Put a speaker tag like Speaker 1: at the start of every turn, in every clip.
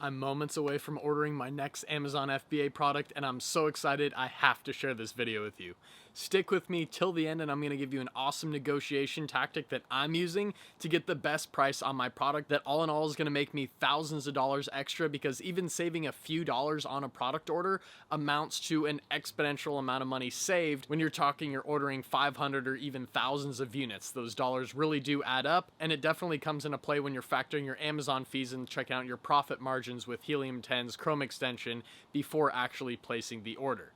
Speaker 1: I'm moments away from ordering my next Amazon FBA product, and I'm so excited I have to share this video with you. Stick with me till the end, and I'm going to give you an awesome negotiation tactic that I'm using to get the best price on my product that all in all is going to make me thousands of dollars extra, because even saving a few dollars on a product order amounts to an exponential amount of money saved. When you're talking you're ordering 500 or even thousands of units, those dollars really do add up, and it definitely comes into play when you're factoring your Amazon fees and checking out your profit margins with Helium 10's Chrome extension before actually placing the order.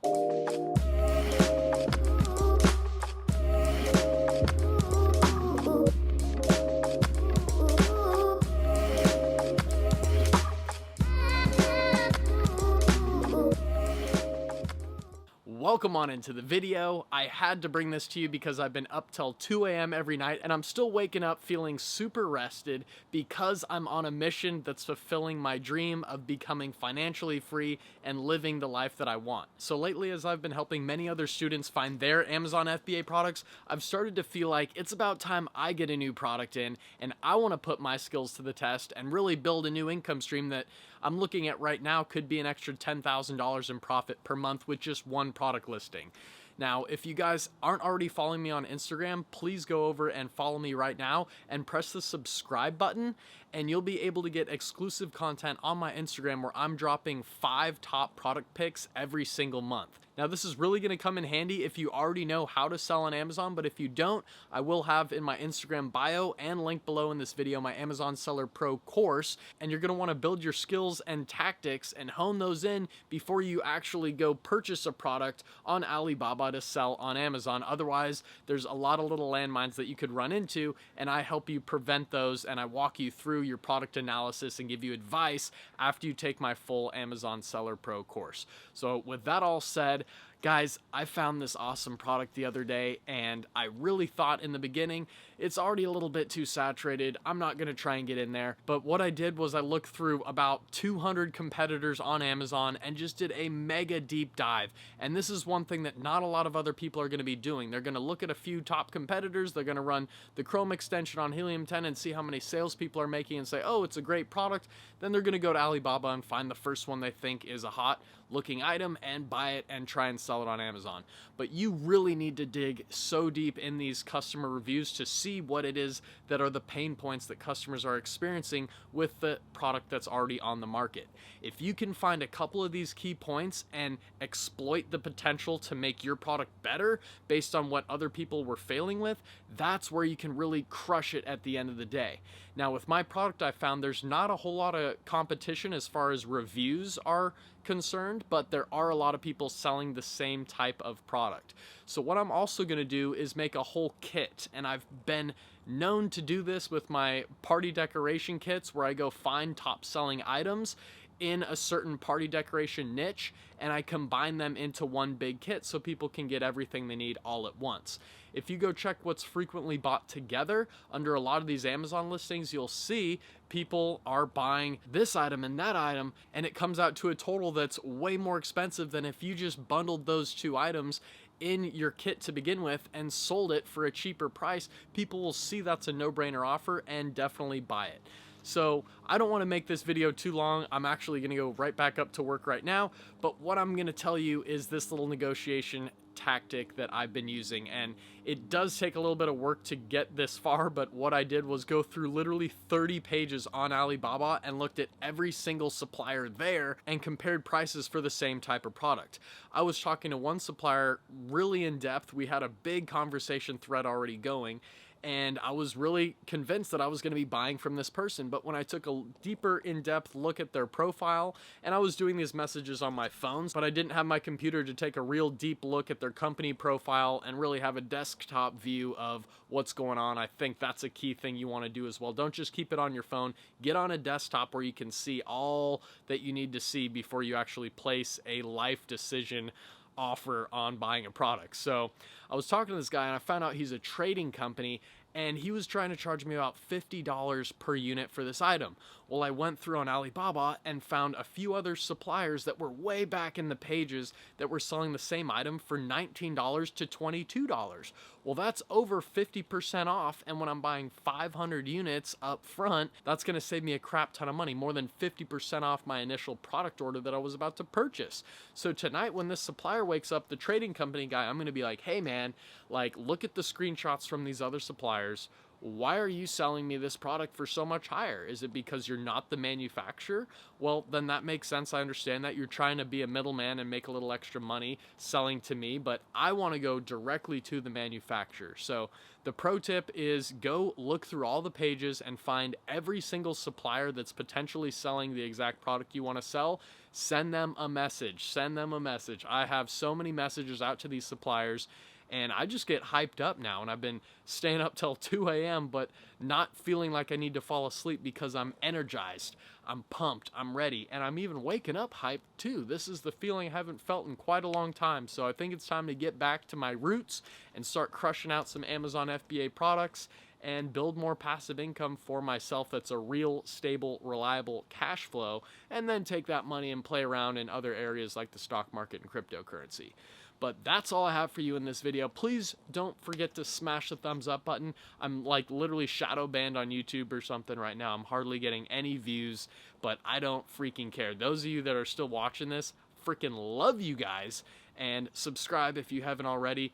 Speaker 1: Welcome on into the video. I had to bring this to you because I've been up till 2 a.m. every night, and I'm still waking up feeling super rested because I'm on a mission that's fulfilling my dream of becoming financially free and living the life that I want. So lately, as I've been helping many other students find their Amazon FBA products, I've started to feel like it's about time I get a new product in, and I want to put my skills to the test and really build a new income stream that I'm looking at right now could be an extra $10,000 in profit per month with just one product listing. Now, if you guys aren't already following me on Instagram, please go over and follow me right now and press the subscribe button, and you'll be able to get exclusive content on my Instagram where I'm dropping 5 top product picks every single month. Now, this is really going to come in handy if you already know how to sell on Amazon, but if you don't, I will have in my Instagram bio and link below in this video my Amazon Seller Pro course, and you're going to want to build your skills and tactics and hone those in before you actually go purchase a product on Alibaba to sell on Amazon. Otherwise, there's a lot of little landmines that you could run into, and I help you prevent those, and I walk you through your product analysis and give you advice after you take my full Amazon Seller Pro course. So with that all said, guys, I found this awesome product the other day, and I really thought in the beginning, it's already a little bit too saturated, I'm not going to try and get in there. But what I did was I looked through about 200 competitors on Amazon and just did a mega deep dive. And this is one thing that not a lot of other people are going to be doing. They're going to look at a few top competitors, they're going to run the Chrome extension on Helium 10 and see how many sales people are making and say, oh, it's a great product. Then they're going to go to Alibaba and find the first one they think is a hot looking item and buy it and try and sell it on Amazon. But you really need to dig so deep in these customer reviews to see what it is that are the pain points that customers are experiencing with the product that's already on the market. If you can find a couple of these key points and exploit the potential to make your product better based on what other people were failing with, that's where you can really crush it at the end of the day. Now, with my product, I found there's not a whole lot of competition as far as reviews are concerned, but there are a lot of people selling the same type of product. So what I'm also going to do is make a whole kit, and I've been known to do this with my party decoration kits where I go find top selling items in a certain party decoration niche, and I combine them into one big kit so people can get everything they need all at once. If you go check what's frequently bought together under a lot of these Amazon listings, you'll see people are buying this item and that item, and it comes out to a total that's way more expensive than if you just bundled those 2 items in your kit to begin with and sold it for a cheaper price. People will see that's a no-brainer offer and definitely buy it. So I don't want to make this video too long. I'm actually going to go right back up to work right now. But what I'm going to tell you is this little negotiation tactic that I've been using, and it does take a little bit of work to get this far, but what I did was go through literally 30 pages on Alibaba and looked at every single supplier there and compared prices for the same type of product. I was talking to one supplier really in depth. We had a big conversation thread already going, and I was really convinced that I was going to be buying from this person. But when I took a deeper in-depth look at their profile, and I was doing these messages on my phones, but I didn't have my computer to take a real deep look at their company profile and really have a desktop view of what's going on. I think that's a key thing you want to do as well. Don't just keep it on your phone. Get on a desktop where you can see all that you need to see before you actually place a life decision offer on buying a product. So I was talking to this guy, and I found out he's a trading company, and he was trying to charge me about $50 per unit for this item. Well, I went through on Alibaba and found a few other suppliers that were way back in the pages that were selling the same item for $19 to $22. Well, that's over 50% off, and when I'm buying 500 units up front, that's going to save me a crap ton of money, more than 50% off my initial product order that I was about to purchase. So tonight when this supplier wakes up, the trading company guy, I'm going to be like, hey man, like, look at the screenshots from these other suppliers. Why are you selling me this product for so much higher? Is it because you're not the manufacturer? Well, then that makes sense. I understand that you're trying to be a middleman and make a little extra money selling to me, but I want to go directly to the manufacturer. So the pro tip is go look through all the pages and find every single supplier that's potentially selling the exact product you want to sell. Send them a message. Send them a message. I have so many messages out to these suppliers, and I just get hyped up now, and I've been staying up till 2 a.m. but not feeling like I need to fall asleep because I'm energized, I'm pumped, I'm ready, and I'm even waking up hyped too. This is the feeling I haven't felt in quite a long time, so I think it's time to get back to my roots and start crushing out some Amazon FBA products and build more passive income for myself that's a real, stable, reliable cash flow, and then take that money and play around in other areas like the stock market and cryptocurrency. But that's all I have for you in this video. Please don't forget to smash the thumbs up button. I'm like literally shadow banned on YouTube or something right now. I'm hardly getting any views, but I don't freaking care. Those of you that are still watching this, freaking love you guys. And subscribe if you haven't already.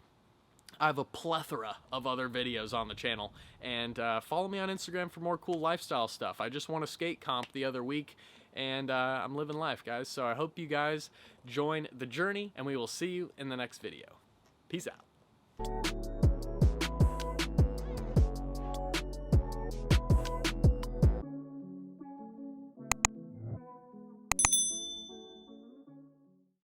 Speaker 1: I have a plethora of other videos on the channel, and follow me on Instagram for more cool lifestyle stuff. I just won a skate comp the other week, and I'm living life, guys. So I hope you guys join the journey, and we will see you in the next video. Peace out.